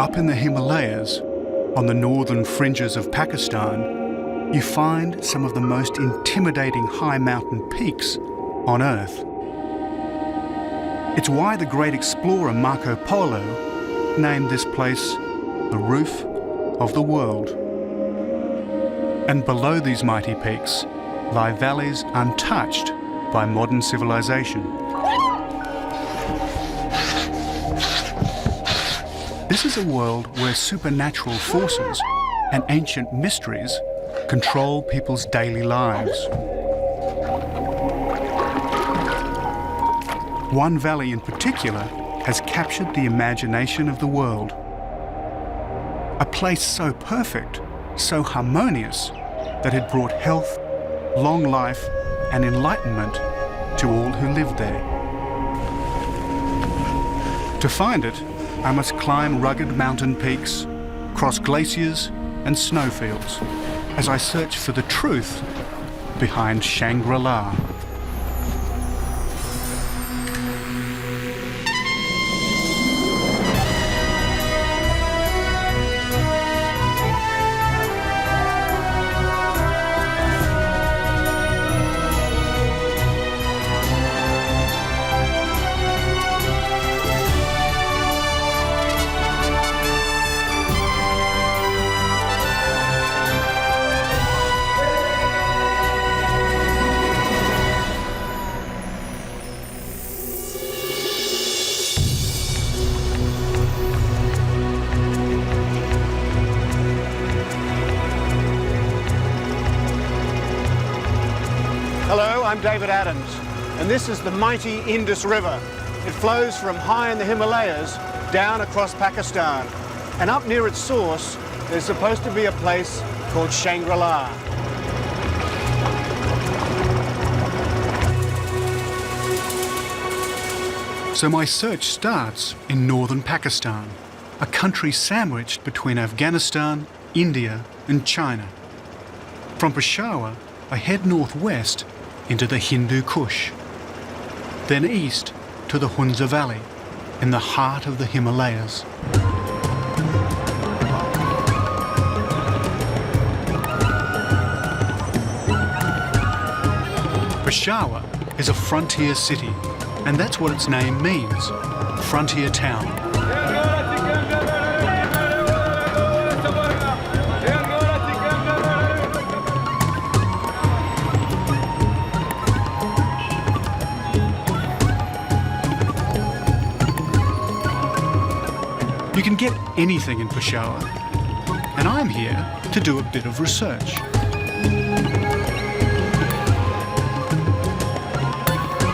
Up in the Himalayas, on the northern fringes of Pakistan, you find some of the most intimidating high mountain peaks on Earth. It's why the great explorer Marco Polo named this place the roof of the world. And below these mighty peaks lie valleys untouched by modern civilization. This is a world where supernatural forces and ancient mysteries control people's daily lives. One valley in particular has captured the imagination of the world. A place so perfect, so harmonious, that it brought health, long life, and enlightenment to all who lived there. To find it, I must climb rugged mountain peaks, cross glaciers and snowfields, as I search for the truth behind Shangri-La. Hello, I'm David Adams, and this is the mighty Indus River. It flows from high in the Himalayas down across Pakistan. And up near its source, there's supposed to be a place called Shangri-La. So my search starts in northern Pakistan, a country sandwiched between Afghanistan, India and China. From Peshawar, I head northwest into the Hindu Kush, then east to the Hunza Valley in the heart of the Himalayas. Peshawar is a frontier city, and that's what its name means, frontier town. You can get anything in Peshawar, and I'm here to do a bit of research.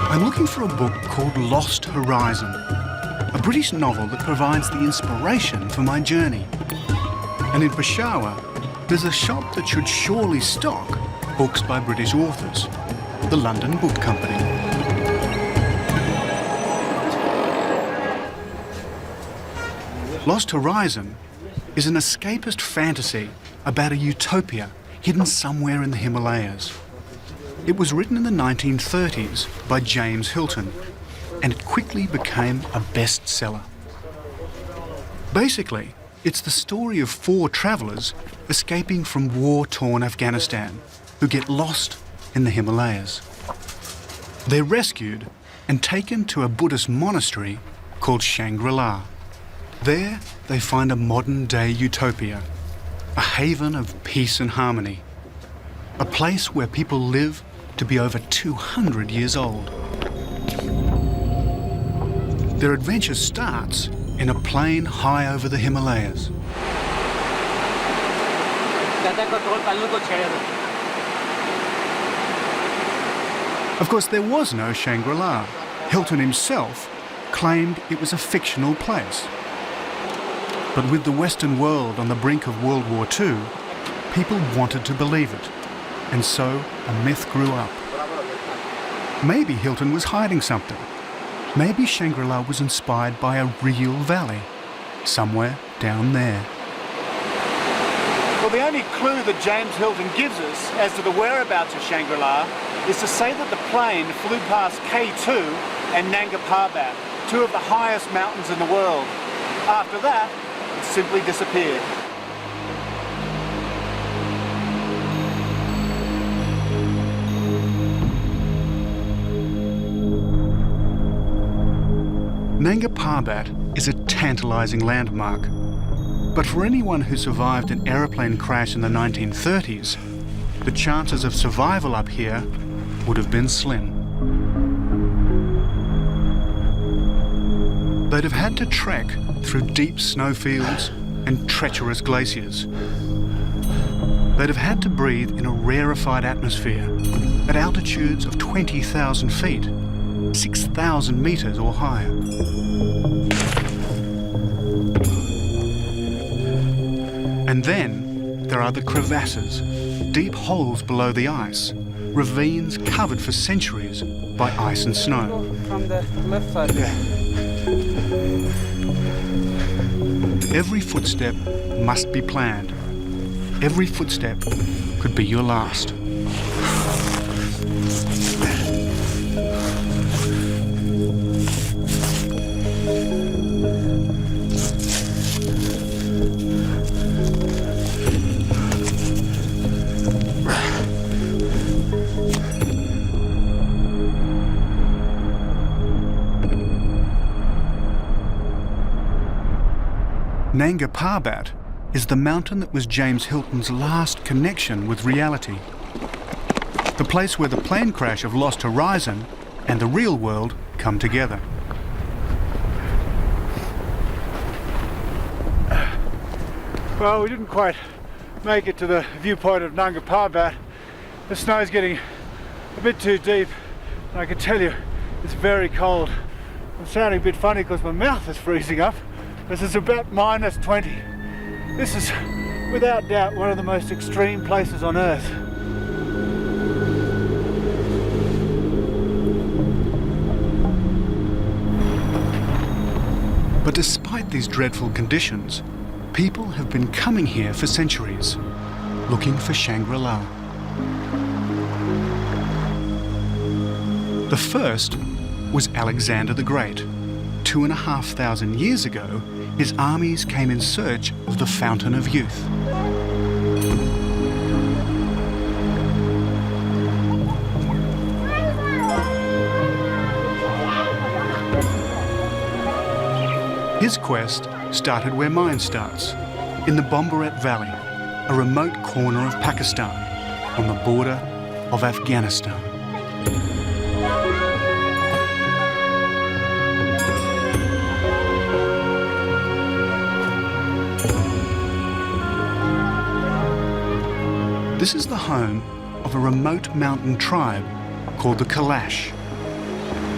I'm looking for a book called Lost Horizon, a British novel that provides the inspiration for my journey. And in Peshawar, there's a shop that should surely stock books by British authors, the London Book Company. Lost Horizon is an escapist fantasy about a utopia hidden somewhere in the Himalayas. It was written in the 1930s by James Hilton, and it quickly became a bestseller. Basically, it's the story of 4 travellers escaping from war-torn Afghanistan who get lost in the Himalayas. They're rescued and taken to a Buddhist monastery called Shangri-La. There, they find a modern-day utopia, a haven of peace and harmony, a place where people live to be over 200 years old. Their adventure starts in a plain high over the Himalayas. Of course, there was no Shangri-La. Hilton himself claimed it was a fictional place. But with the Western world on the brink of World War II, people wanted to believe it, and so a myth grew up. Maybe Hilton was hiding something. Maybe Shangri-La was inspired by a real valley, somewhere down there. Well, the only clue that James Hilton gives us as to the whereabouts of Shangri-La is to say that the plane flew past K2 and Nanga Parbat, 2 of the highest mountains in the world. After that, simply disappeared. Nanga Parbat is a tantalising landmark. But for anyone who survived an aeroplane crash in the 1930s, the chances of survival up here would have been slim. They'd have had to trek through deep snowfields and treacherous glaciers. They'd have had to breathe in a rarefied atmosphere at altitudes of 20,000 feet, 6,000 metres or higher. And then there are the crevasses, deep holes below the ice, ravines covered for centuries by ice and snow. From the left side. Every footstep must be planned. Every footstep could be your last. Nanga Parbat is the mountain that was James Hilton's last connection with reality. The place where the plane crash of Lost Horizon and the real world come together. Well, we didn't quite make it to the viewpoint of Nanga Parbat. The snow's getting a bit too deep, and I can tell you it's very cold. I'm sounding a bit funny because my mouth is freezing up. This is about -20. This is, without doubt, one of the most extreme places on Earth. But despite these dreadful conditions, people have been coming here for centuries, looking for Shangri-La. The first was Alexander the Great. 2,500 years ago, his armies came in search of the Fountain of Youth. His quest started where mine starts, in the Bombaret Valley, a remote corner of Pakistan, on the border of Afghanistan. This is the home of a remote mountain tribe called the Kalash.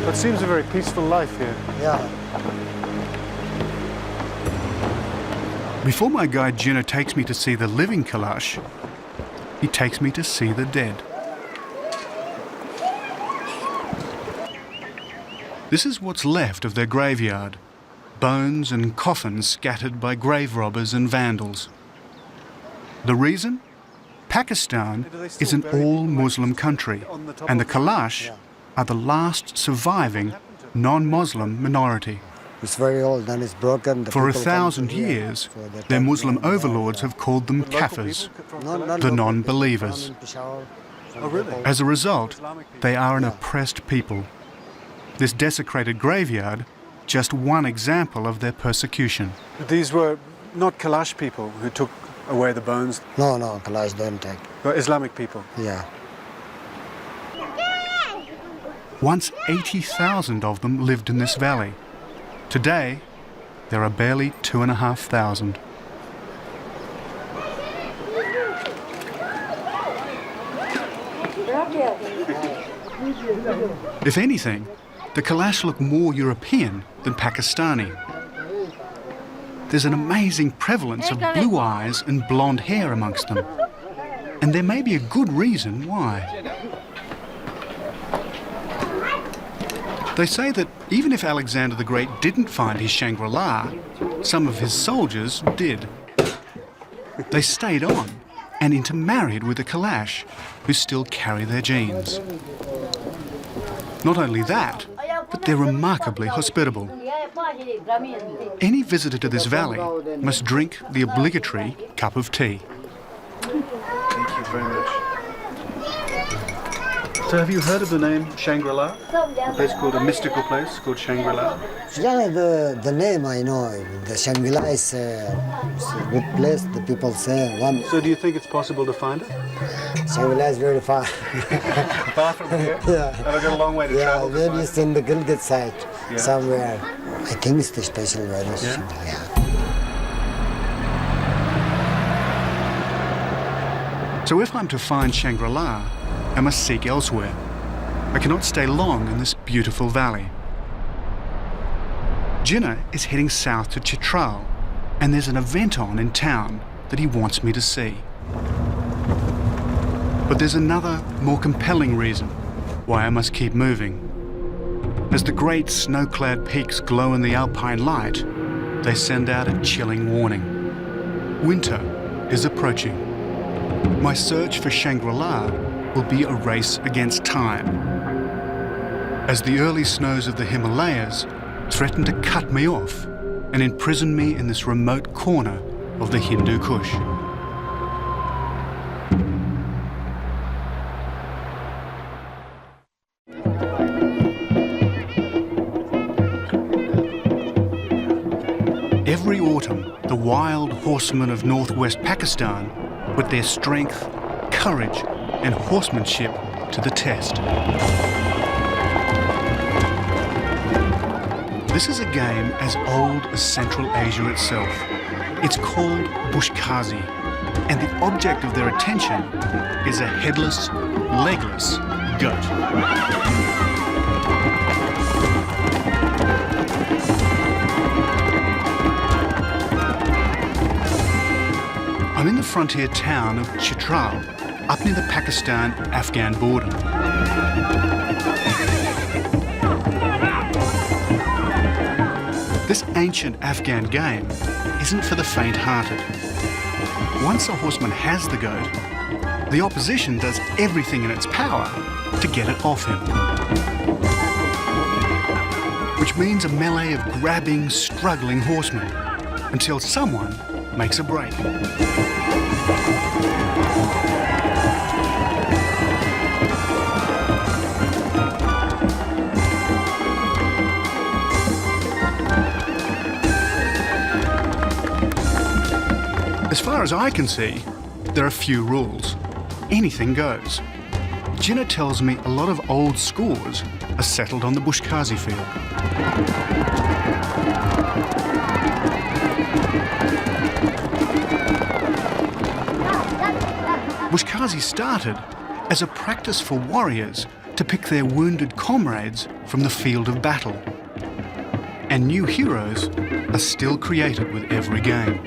It seems a very peaceful life here. Yeah. Before my guide Jinnah takes me to see the living Kalash, he takes me to see the dead. This is what's left of their graveyard, bones and coffins scattered by grave robbers and vandals. The reason? Pakistan is an all-Muslim country, and the Kalash are the last surviving non-Muslim minority. It's very old and it's broken. For 1,000 years, their Muslim overlords have called them Kafirs, the non-believers. Oh, really? As a result, they are an oppressed people. This desecrated graveyard, just one example of their persecution. These were not Kalash people who took away the bones. No, Kalash don't take. They were Islamic people. Yeah. Once 80,000 of them lived in this valley. Today, there are barely 2,500. If anything, the Kalash look more European than Pakistani. There's an amazing prevalence of blue eyes and blonde hair amongst them. And there may be a good reason why. They say that even if Alexander the Great didn't find his Shangri-La, some of his soldiers did. They stayed on and intermarried with the Kalash, who still carry their genes. Not only that, but they're remarkably hospitable. Any visitor to this valley must drink the obligatory cup of tea. Thank you very much. So have you heard of the name Shangri-La? A place called, a mystical place called Shangri-La? Yeah, the name I know. The Shangri-La is a good place, the people say. So do you think it's possible to find it? Shangri-La is very far. Far from here? Yeah. Have I got a long way to travel? Yeah, maybe it's in the Gilgit side, Yeah. somewhere. I think it's the special weather. Yeah. So if I'm to find Shangri-La, I must seek elsewhere. I cannot stay long in this beautiful valley. Jinnah is heading south to Chitral, and there's an event on in town that he wants me to see. But there's another, more compelling reason why I must keep moving. As the great snow-clad peaks glow in the alpine light, they send out a chilling warning. Winter is approaching. My search for Shangri-La will be a race against time, as the early snows of the Himalayas threaten to cut me off and imprison me in this remote corner of the Hindu Kush. Every autumn, the wild horsemen of northwest Pakistan put their strength, courage, and horsemanship to the test. This is a game as old as Central Asia itself. It's called bushkazi, and the object of their attention is a headless, legless goat. I'm in the frontier town of Chitral, up near the Pakistan-Afghan border. This ancient Afghan game isn't for the faint-hearted. Once a horseman has the goat, the opposition does everything in its power to get it off him. Which means a melee of grabbing, struggling horsemen, until someone makes a break. As far as I can see, there are few rules. Anything goes. Jinnah tells me a lot of old scores are settled on the bushkazi field. Bushkazi started as a practice for warriors to pick their wounded comrades from the field of battle. And new heroes are still created with every game.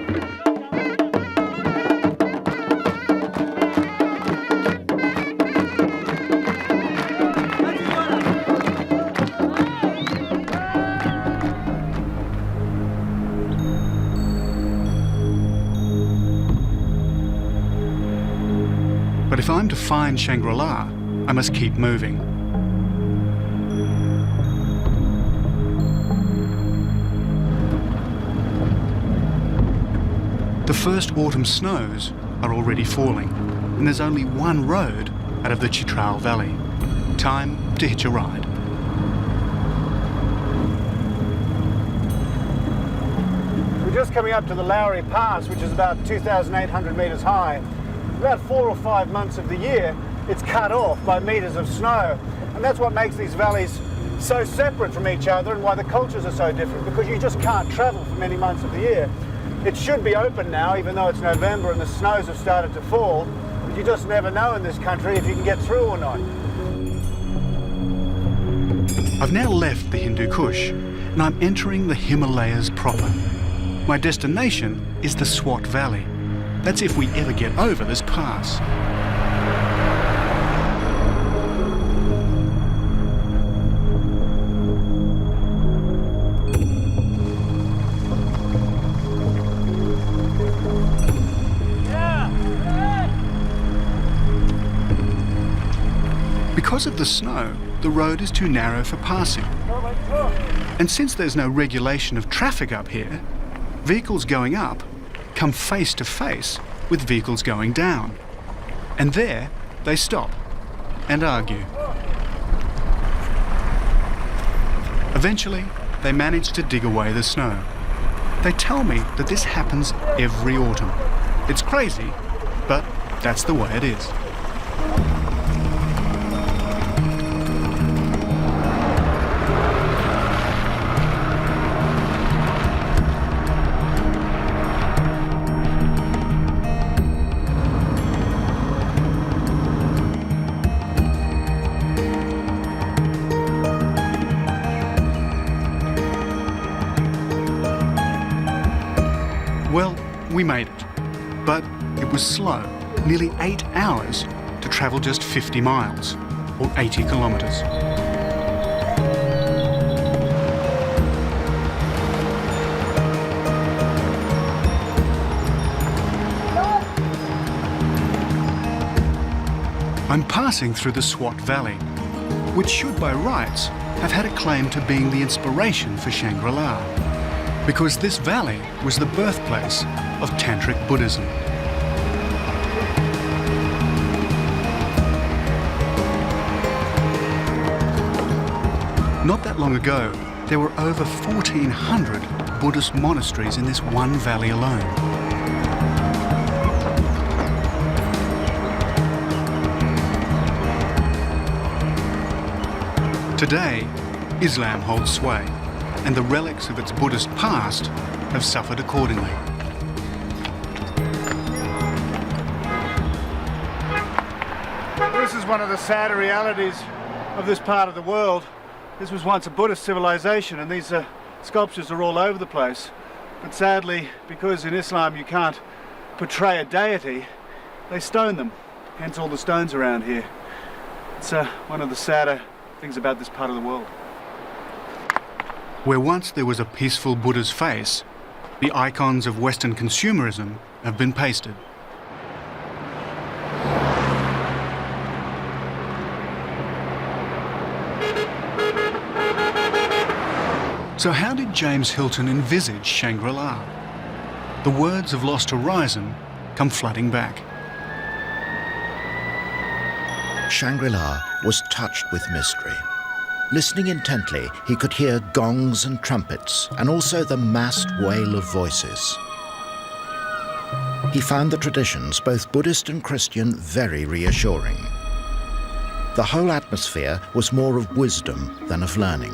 But if I'm to find Shangri-La, I must keep moving. The first autumn snows are already falling, and there's only one road out of the Chitral Valley. Time to hitch a ride. We're just coming up to the Lowry Pass, which is about 2,800 metres high. About 4 or 5 months of the year, it's cut off by metres of snow. And that's what makes these valleys so separate from each other and why the cultures are so different, because you just can't travel for many months of the year. It should be open now, even though it's November and the snows have started to fall, but you just never know in this country if you can get through or not. I've now left the Hindu Kush, and I'm entering the Himalayas proper. My destination is the Swat Valley. That's if we ever get over this pass. Because of the snow, the road is too narrow for passing. And since there's no regulation of traffic up here, vehicles going up come face to face with vehicles going down. And there they stop and argue. Eventually, they manage to dig away the snow. They tell me that this happens every autumn. It's crazy, but that's the way it is. Well, we made it, but it was slow, nearly 8 hours to travel just 50 miles, or 80 kilometres. I'm passing through the Swat Valley, which should by rights have had a claim to being the inspiration for Shangri-La, because this valley was the birthplace of Tantric Buddhism. Not that long ago, there were over 1,400 Buddhist monasteries in this one valley alone. Today, Islam holds sway, and the relics of its Buddhist past have suffered accordingly. This is one of the sadder realities of this part of the world. This was once a Buddhist civilization, and these sculptures are all over the place. But sadly, because in Islam you can't portray a deity, they stone them, hence all the stones around here. It's one of the sadder things about this part of the world. Where once there was a peaceful Buddha's face, the icons of Western consumerism have been pasted. So how did James Hilton envisage Shangri-La? The words of Lost Horizon come flooding back. Shangri-La was touched with mystery. Listening intently, he could hear gongs and trumpets, and also the massed wail of voices. He found the traditions, both Buddhist and Christian, very reassuring. The whole atmosphere was more of wisdom than of learning.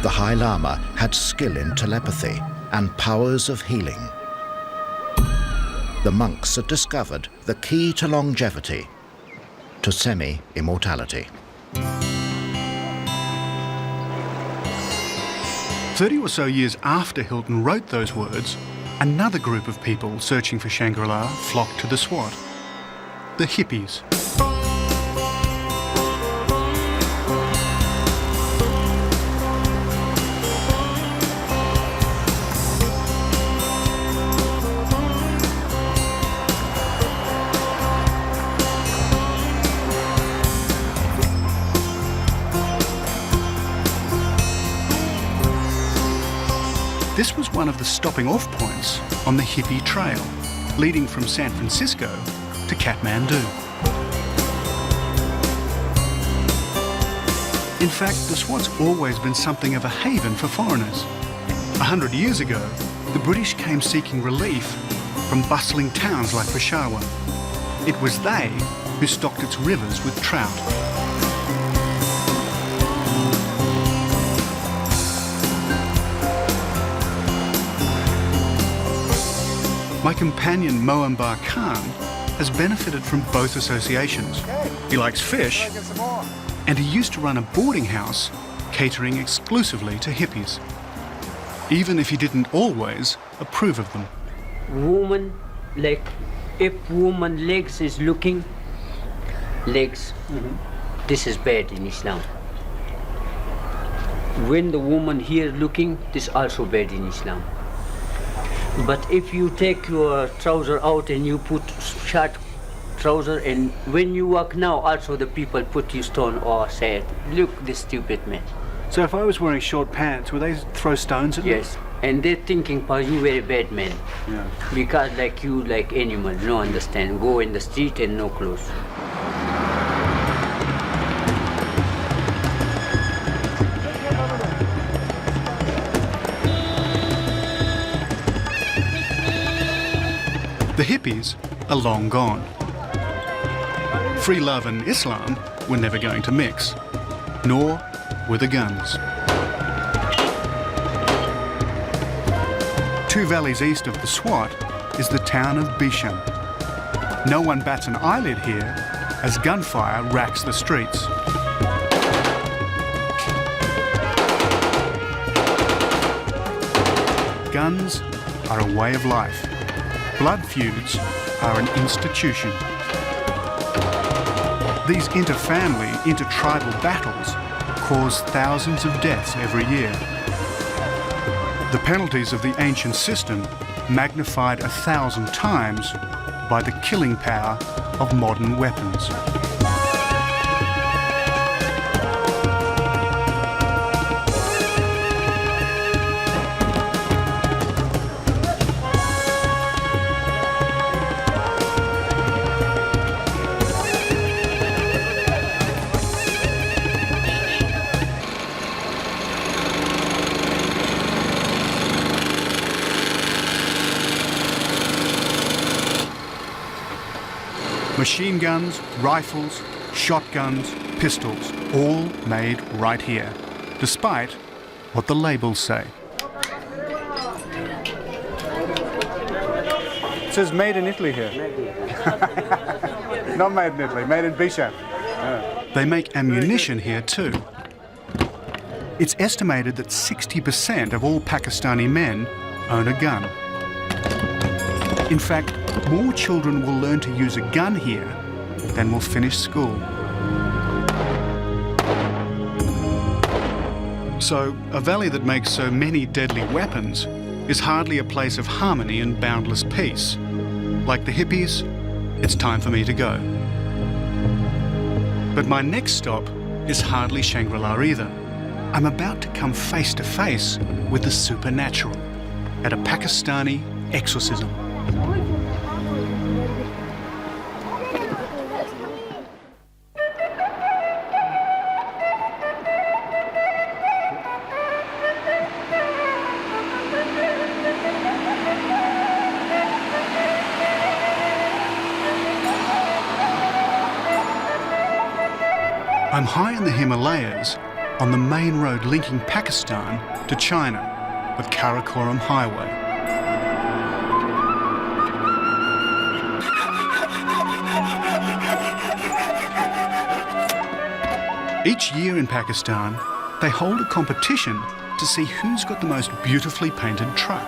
The High Lama had skill in telepathy and powers of healing. The monks had discovered the key to longevity, to semi-immortality. 30 or so years after Hilton wrote those words, another group of people searching for Shangri-La flocked to the Swat, the hippies. This was one of the stopping off points on the hippie trail, leading from San Francisco to Kathmandu. In fact, the Swat's always been something of a haven for foreigners. 100 years ago, the British came seeking relief from bustling towns like Peshawar. It was they who stocked its rivers with trout. My companion Moambar Khan has benefited from both associations. He likes fish, and he used to run a boarding house catering exclusively to hippies, even if he didn't always approve of them. Woman, like if woman legs is looking, legs, this is bad in Islam. When the woman here looking, this also bad in Islam. But if you take your trouser out and you put short trouser, and when you walk now, also the people put you stone or say, look, this stupid man. So if I was wearing short pants, would they throw stones at me? Yes. And they're thinking, "Pa, you very bad man." Yeah. Because like you, like animal, no understand. Go in the street and no clothes. The hippies are long gone. Free love and Islam were never going to mix, nor were the guns. 2 valleys east of the Swat is the town of Bishan. No one bats an eyelid here as gunfire racks the streets. Guns are a way of life. Blood feuds are an institution. These inter-family, inter-tribal battles cause thousands of deaths every year. The penalties of the ancient system magnified 1,000 times by the killing power of modern weapons. Machine guns, rifles, shotguns, pistols, all made right here, despite what the labels say. It says made in Italy here. Not made in Italy, made in Bishan. They make ammunition here too. It's estimated that 60% of all Pakistani men own a gun. In fact, more children will learn to use a gun here than will finish school. So, a valley that makes so many deadly weapons is hardly a place of harmony and boundless peace. Like the hippies, it's time for me to go. But my next stop is hardly Shangri-La either. I'm about to come face to face with the supernatural at a Pakistani exorcism. I'm high in the Himalayas on the main road linking Pakistan to China, the Karakoram Highway. Each year in Pakistan, they hold a competition to see who's got the most beautifully painted truck.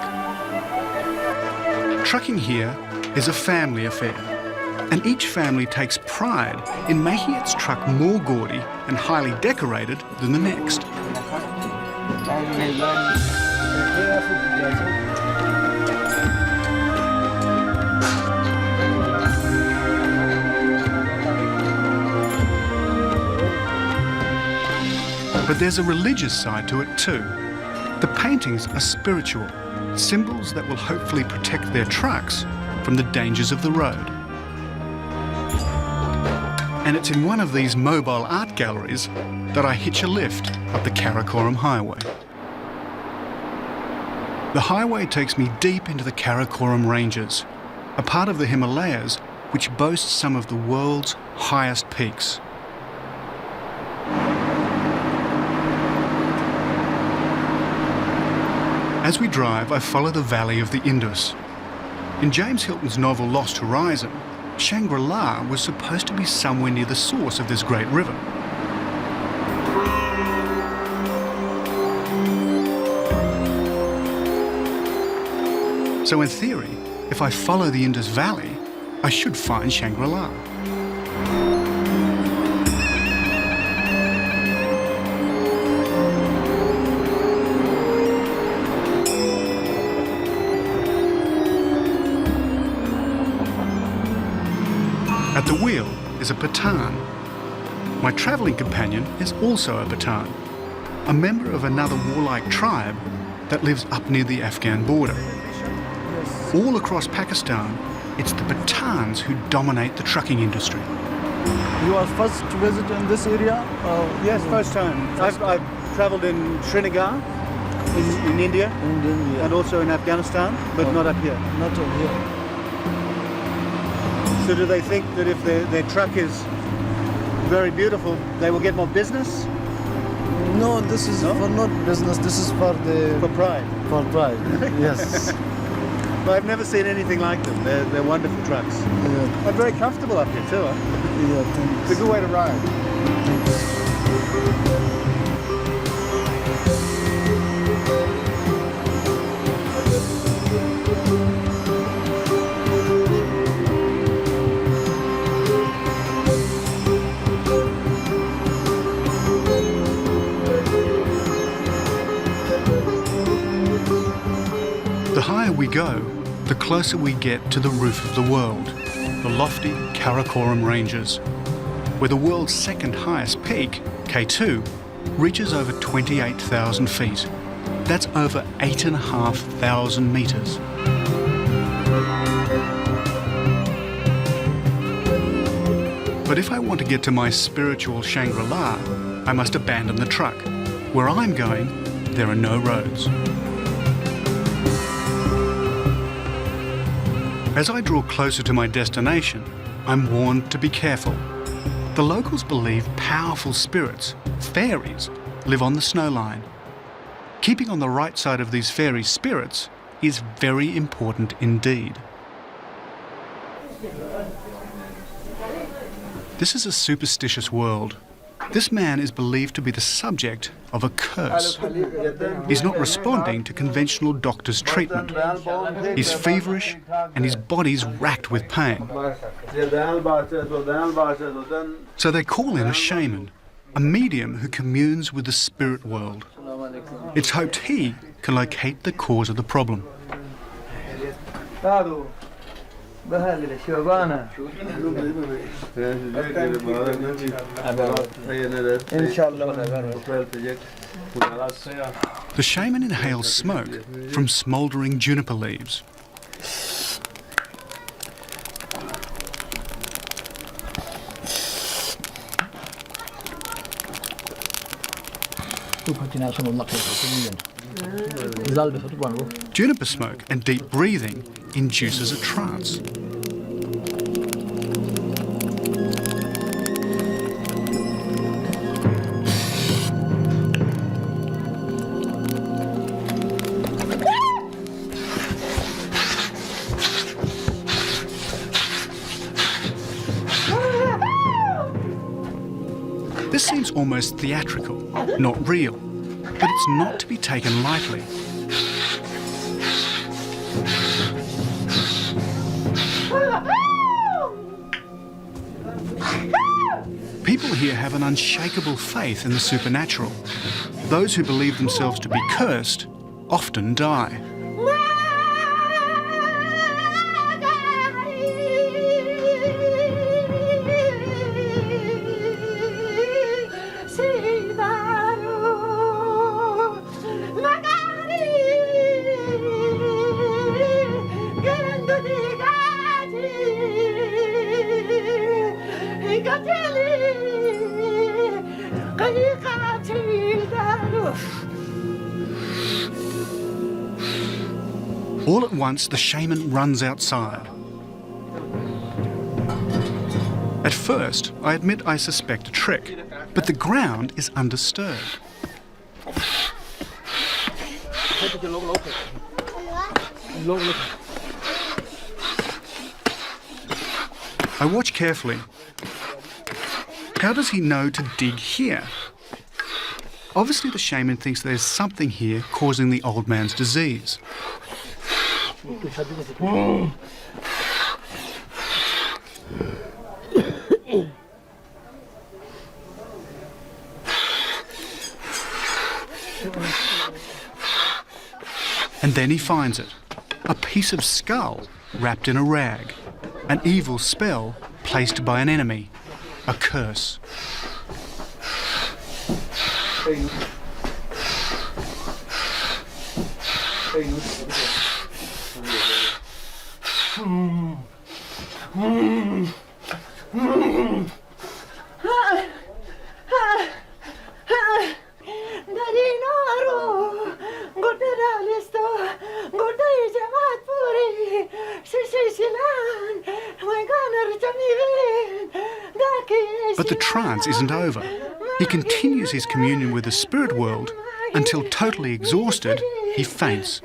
Trucking here is a family affair, and each family takes pride in making its truck more gaudy and highly decorated than the next. But there's a religious side to it too. The paintings are spiritual, symbols that will hopefully protect their trucks from the dangers of the road. And it's in one of these mobile art galleries that I hitch a lift up the Karakoram Highway. The highway takes me deep into the Karakoram Ranges, a part of the Himalayas which boasts some of the world's highest peaks. As we drive, I follow the valley of the Indus. In James Hilton's novel Lost Horizon, Shangri-La was supposed to be somewhere near the source of this great river. So in theory, if I follow the Indus Valley, I should find Shangri-La. At the wheel is a Pathan. My travelling companion is also a Pathan. a member of another warlike tribe that lives up near the Afghan border. All across Pakistan, it's the Pathans who dominate the trucking industry. You are first to visit in this area? Yes, first time. I've travelled in Srinagar, in India, and also in Afghanistan, but not up here. Not here. So do they think that if their truck is very beautiful, they will get more business? No, this is for not business. This is for pride. For pride. Yes. But I've never seen anything like them. They're wonderful trucks. Yeah. I'm very comfortable up here too. Huh? Yeah, thanks. It's a good way to ride. The higher we go, the closer we get to the roof of the world, the lofty Karakoram Ranges, where the world's second highest peak, K2, reaches over 28,000 feet. That's over 8,500 metres. But if I want to get to my spiritual Shangri-La, I must abandon the truck. Where I'm going, there are no roads. As I draw closer to my destination, I'm warned to be careful. The locals believe powerful spirits, fairies, live on the snowline. Keeping on the right side of these fairy spirits is very important indeed. This is a superstitious world. This man is believed to be the subject of a curse. He's not responding to conventional doctor's treatment. He's feverish and his body's racked with pain. So they call in a shaman, a medium who communes with the spirit world. It's hoped he can locate the cause of the problem. The shaman inhales smoke from smouldering juniper leaves. Juniper smoke and deep breathing induces a trance. This seems almost theatrical, not real, but it's not to be taken lightly. People here have an unshakable faith in the supernatural. Those who believe themselves to be cursed often die. All at once, the shaman runs outside. At first, I admit I suspect a trick, but the ground is undisturbed. I watch carefully. How does he know to dig here? Obviously, the shaman thinks there's something here causing the old man's disease. And then he finds it. A piece of skull wrapped in a rag. An evil spell placed by an enemy. A curse. But the trance isn't over. He continues his communion with the spirit world until, totally exhausted, he faints.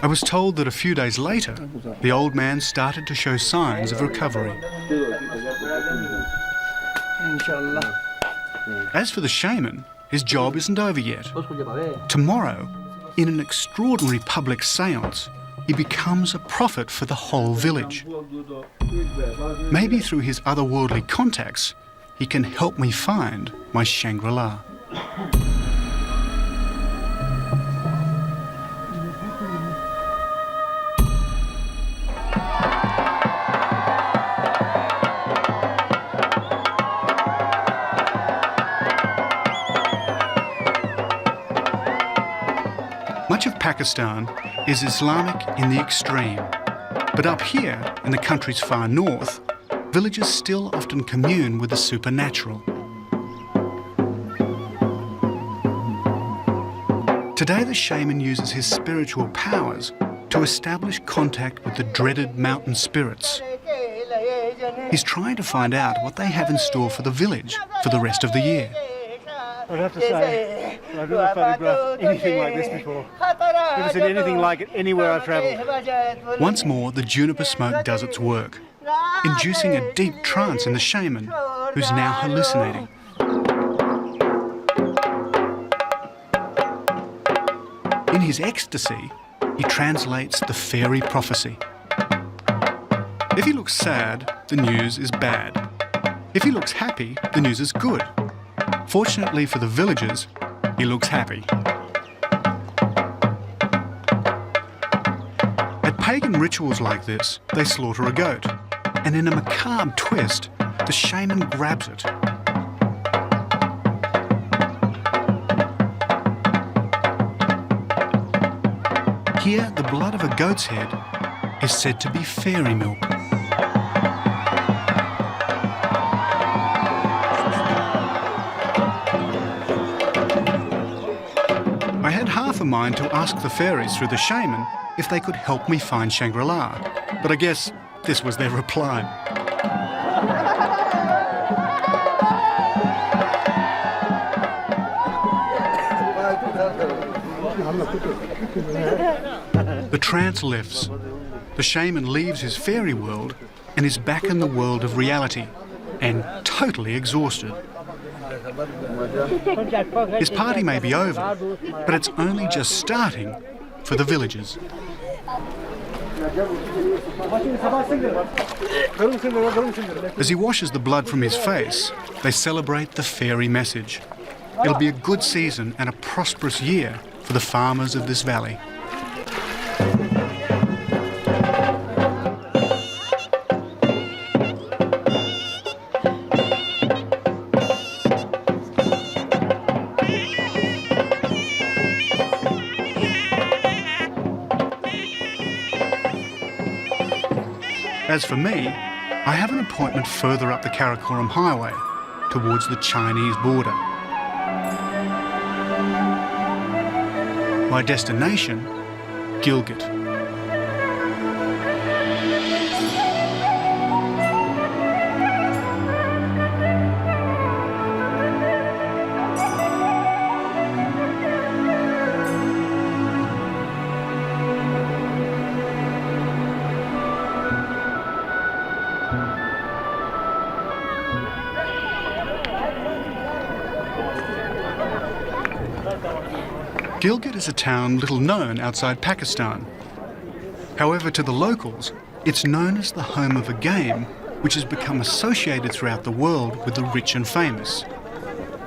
I was told that a few days later, the old man started to show signs of recovery. As for the shaman, his job isn't over yet. Tomorrow, in an extraordinary public séance, he becomes a prophet for the whole village. Maybe through his otherworldly contacts, he can help me find my Shangri-La. Much of Pakistan is Islamic in the extreme, but up here, in the country's far north, villagers still often commune with the supernatural. Today the shaman uses his spiritual powers to establish contact with the dreaded mountain spirits. He's trying to find out what they have in store for the village for the rest of the year. I'd have to say, I've never photographed anything like this before. Never seen anything like it anywhere I've travelled. Once more, the juniper smoke does its work, inducing a deep trance in the shaman, who's now hallucinating. In his ecstasy, he translates the fairy prophecy. If he looks sad, the news is bad. If he looks happy, the news is good. Fortunately for the villagers, he looks happy. At pagan rituals like this, they slaughter a goat, and in a macabre twist, the shaman grabs it. Here, the blood of a goat's head is said to be fairy milk. I had half a mind to ask the fairies through the shaman if they could help me find Shangri-La, but I guess this was their reply. The trance lifts. The shaman leaves his fairy world and is back in the world of reality, and totally exhausted. His party may be over, but it's only just starting for the villagers. As he washes the blood from his face, they celebrate the fairy message. It'll be a good season and a prosperous year for the farmers of this valley. As for me, I have an appointment further up the Karakoram Highway, towards the Chinese border. My destination, Gilgit. Gilgit is a town little known outside Pakistan. However, to the locals, it's known as the home of a game which has become associated throughout the world with the rich and famous.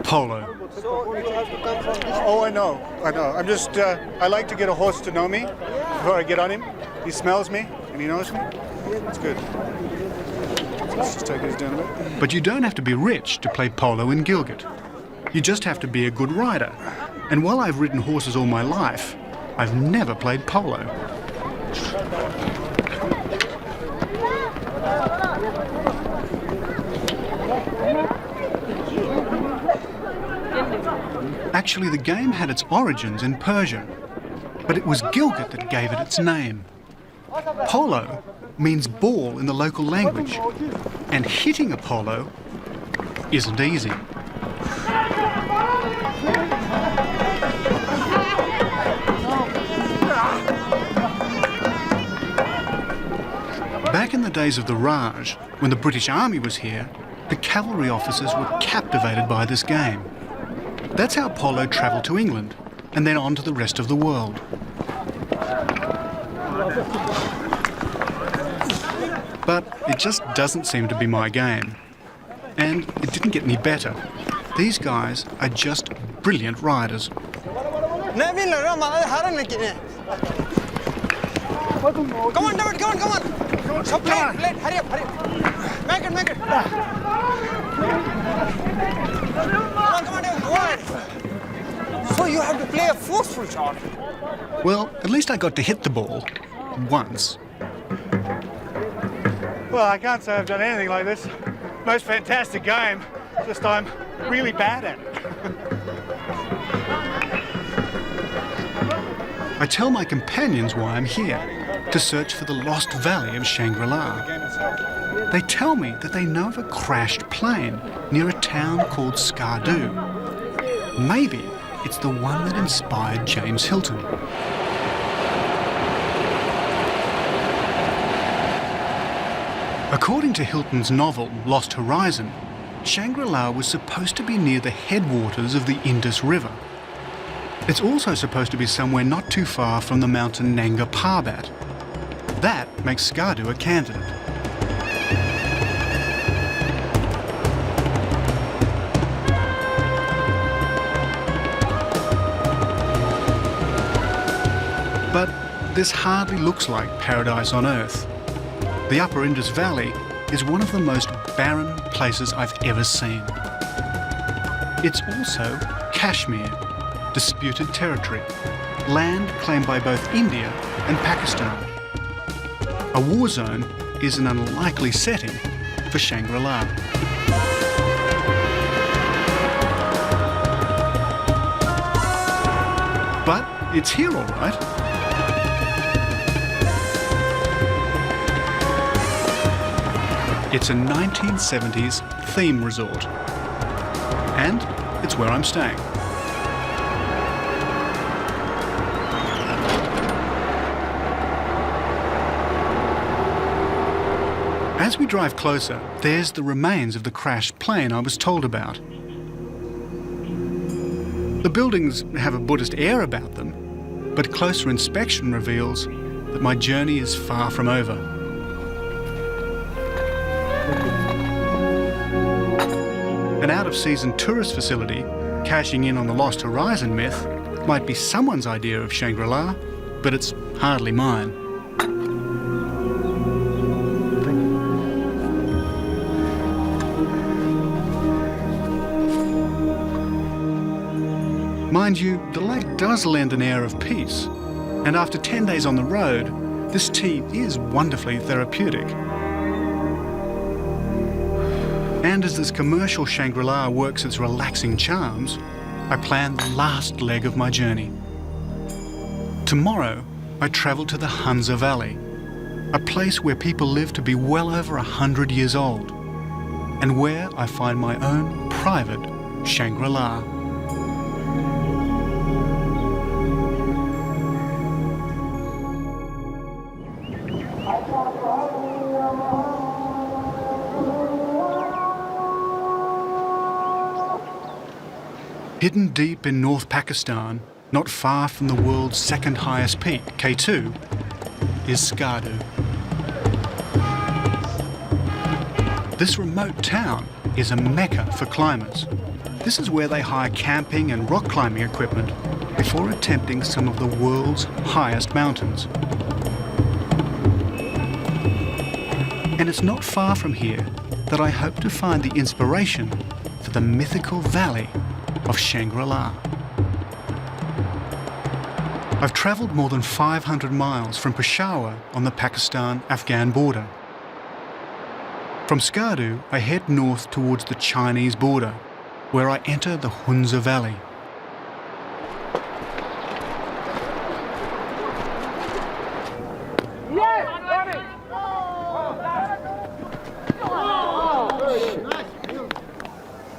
Polo. Oh, I know. I'm just, I like to get a horse to know me before I get on him. He smells me and he knows me. It's good. Let's just take this down a bit. But you don't have to be rich to play polo in Gilgit. You just have to be a good rider. And while I've ridden horses all my life, I've never played polo. Actually, the game had its origins in Persia, but it was Gilgit that gave it its name. Polo means ball in the local language, and hitting a polo isn't easy. Back in the days of the Raj, when the British Army was here, the cavalry officers were captivated by this game. That's how polo travelled to England, and then on to the rest of the world. But it just doesn't seem to be my game. And it didn't get any better. These guys are just brilliant riders. Come on, David, come on. Stop playing, hurry up. Make it. Come on, David, go on. So you have to play a forceful shot. Well, at least I got to hit the ball. Once. Well, I can't say I've done anything like this. Most fantastic game, just I'm really bad at it. I tell my companions why I'm here, to search for the lost valley of Shangri-La. They tell me that they know of a crashed plane near a town called Skardu. Maybe it's the one that inspired James Hilton. According to Hilton's novel Lost Horizon, Shangri-La was supposed to be near the headwaters of the Indus River. It's also supposed to be somewhere not too far from the mountain Nanga Parbat. That makes Skardu a candidate. But this hardly looks like paradise on Earth. The Upper Indus Valley is one of the most barren places I've ever seen. It's also Kashmir, disputed territory, land claimed by both India and Pakistan. A war zone is an unlikely setting for Shangri-La. But it's here all right. It's a 1970s theme resort. And it's where I'm staying. As we drive closer, there's the remains of the crashed plane I was told about. The buildings have a Buddhist air about them, but closer inspection reveals that my journey is far from over. An out-of-season tourist facility, cashing in on the Lost Horizon myth, might be someone's idea of Shangri-La, but it's hardly mine. Mind you, the lake does lend an air of peace, and after 10 days on the road, this tea is wonderfully therapeutic. And as this commercial Shangri-La works its relaxing charms, I plan the last leg of my journey. Tomorrow, I travel to the Hunza Valley, a place where people live to be well over 100 years old, and where I find my own private Shangri-La. Hidden deep in North Pakistan, not far from the world's second highest peak, K2, is Skardu. This remote town is a mecca for climbers. This is where they hire camping and rock climbing equipment before attempting some of the world's highest mountains. And it's not far from here that I hope to find the inspiration for the mythical valley of Shangri-La. I've travelled more than 500 miles from Peshawar on the Pakistan-Afghan border. From Skardu, I head north towards the Chinese border, where I enter the Hunza Valley.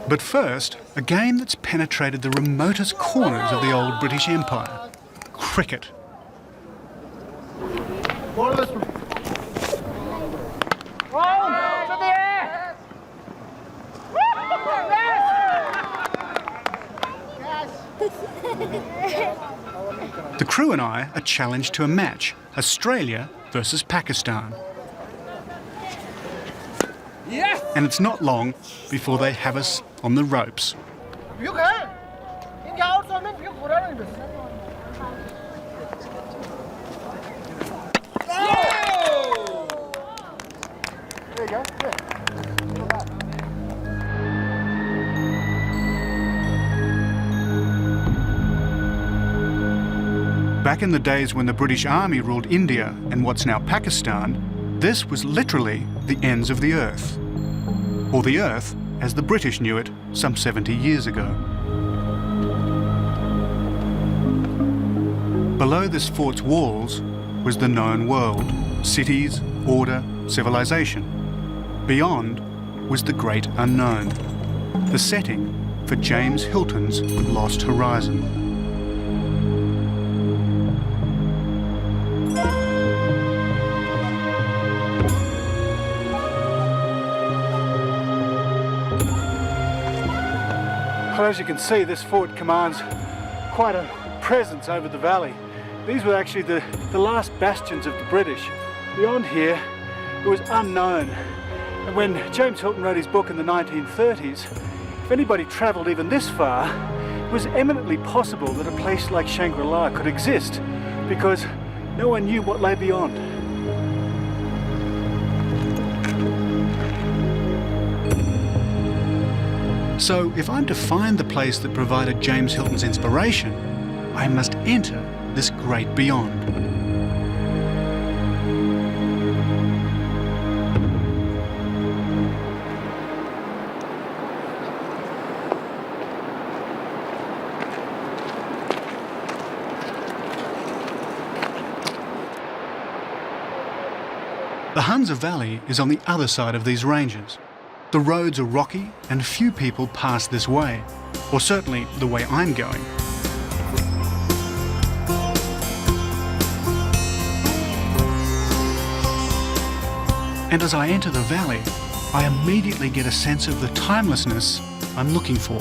But first, a game that's penetrated the remotest corners of the old British Empire: cricket. The crew and I are challenged to a match: Australia versus Pakistan. And it's not long before they have us on the ropes. Back in the days when the British Army ruled India and what's now Pakistan, this was literally the ends of the earth. Or the earth as the British knew it some 70 years ago. Below this fort's walls was the known world: cities, order, civilization. Beyond was the great unknown, the setting for James Hilton's Lost Horizon. Well, as you can see, this fort commands quite a presence over the valley. These were actually the last bastions of the British. Beyond here, it was unknown. And when James Hilton wrote his book in the 1930s, if anybody travelled even this far, it was eminently possible that a place like Shangri-La could exist, because no one knew what lay beyond. So if I'm to find the place that provided James Hilton's inspiration, I must enter this great beyond. The Hunza Valley is on the other side of these ranges. The roads are rocky and few people pass this way, or certainly the way I'm going. And as I enter the valley, I immediately get a sense of the timelessness I'm looking for.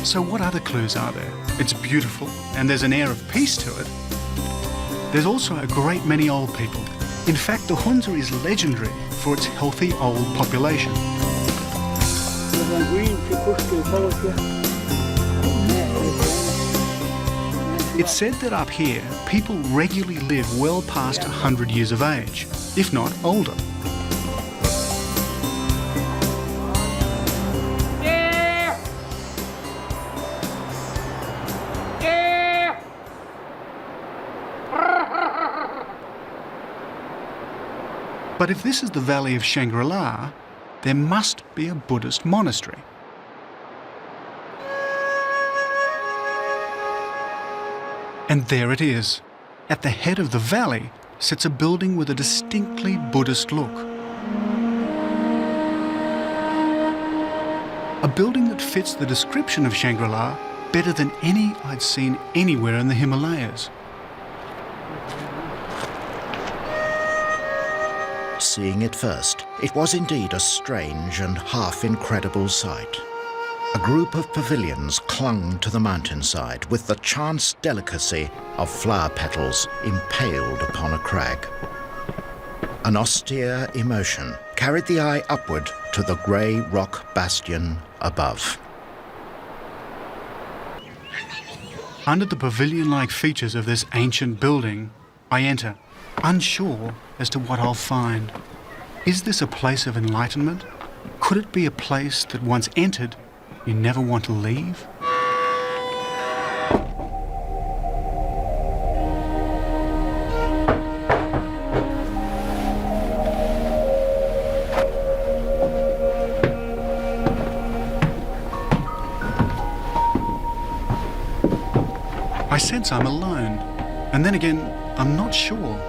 So what other clues are there? It's beautiful and there's an air of peace to it. There's also a great many old people. In fact, the Hunza is legendary for its healthy old population. It's said that up here, people regularly live well past 100 years of age, if not older. But if this is the Valley of Shangri-La, there must be a Buddhist monastery. And there it is. At the head of the valley sits a building with a distinctly Buddhist look. A building that fits the description of Shangri-La better than any I'd seen anywhere in the Himalayas. Seeing it first, it was indeed a strange and half-incredible sight. A group of pavilions clung to the mountainside with the chance delicacy of flower petals impaled upon a crag. An austere emotion carried the eye upward to the grey rock bastion above. Under the pavilion-like features of this ancient building, I enter, unsure as to what I'll find. Is this a place of enlightenment? Could it be a place that once entered, you never want to leave? I sense I'm alone, and then again, I'm not sure.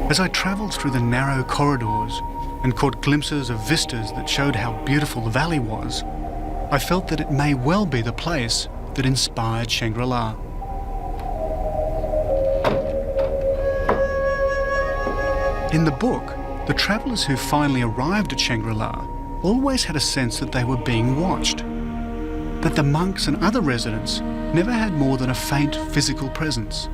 As I travelled through the narrow corridors and caught glimpses of vistas that showed how beautiful the valley was, I felt that it may well be the place that inspired Shangri-La. In the book, the travellers who finally arrived at Shangri-La always had a sense that they were being watched, that the monks and other residents never had more than a faint physical presence.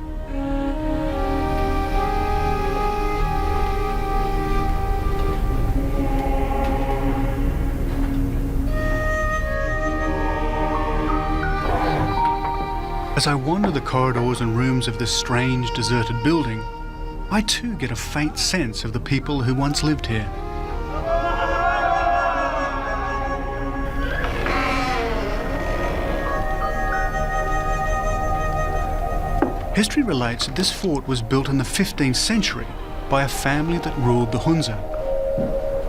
As I wander the corridors and rooms of this strange, deserted building, I too get a faint sense of the people who once lived here. History relates that this fort was built in the 15th century by a family that ruled the Hunza.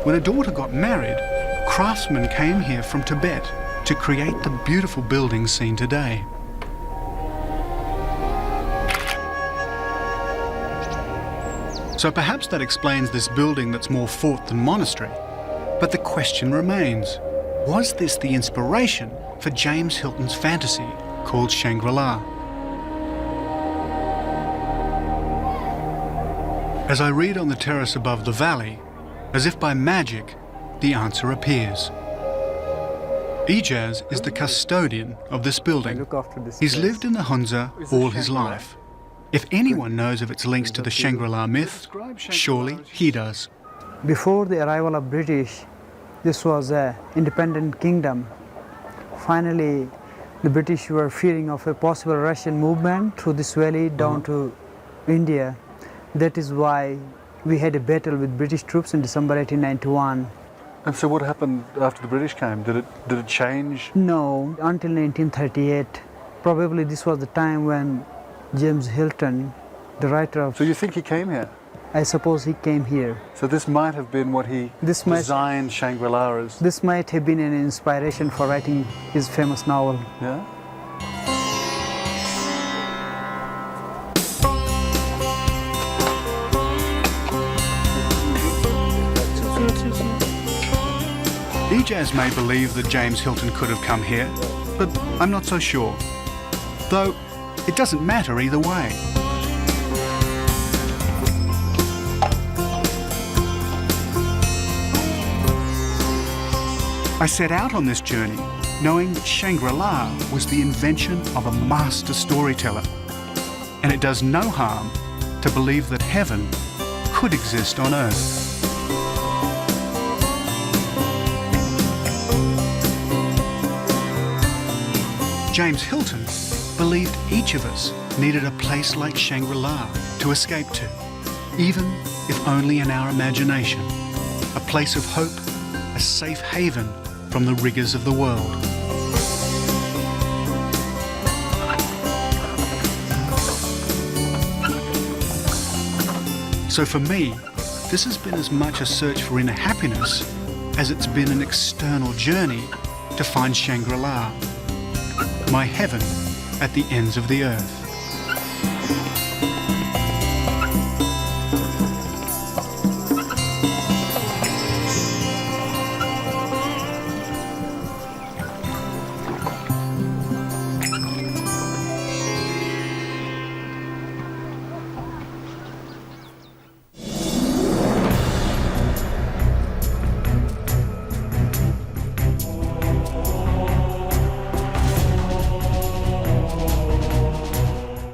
When a daughter got married, craftsmen came here from Tibet to create the beautiful buildings seen today. So perhaps that explains this building that's more fort than monastery. But the question remains, was this the inspiration for James Hilton's fantasy called Shangri-La? As I read on the terrace above the valley, as if by magic, the answer appears. Ijaz is the custodian of this building. He's lived in the Hunza all his life. If anyone knows of its links to the Shangri-La myth, surely he does. Before the arrival of British, this was an independent kingdom. Finally, the British were fearing of a possible Russian movement through this valley down to India. That is why we had a battle with British troops in December 1891. And so what happened after the British came? Did it change? No, until 1938. Probably this was the time when James Hilton, the writer of... So you think he came here? I suppose he came here. So this might have been what he designed Shangri-La as? This might have been an inspiration for writing his famous novel. Yeah? Ijaz may believe that James Hilton could have come here, but I'm not so sure. Though, it doesn't matter either way. I set out on this journey knowing that Shangri-La was the invention of a master storyteller. And it does no harm to believe that heaven could exist on earth. James Hilton believed each of us needed a place like Shangri-La to escape to, even if only in our imagination, a place of hope, a safe haven from the rigours of the world. So for me, this has been as much a search for inner happiness as it's been an external journey to find Shangri-La, my heaven at the ends of the earth.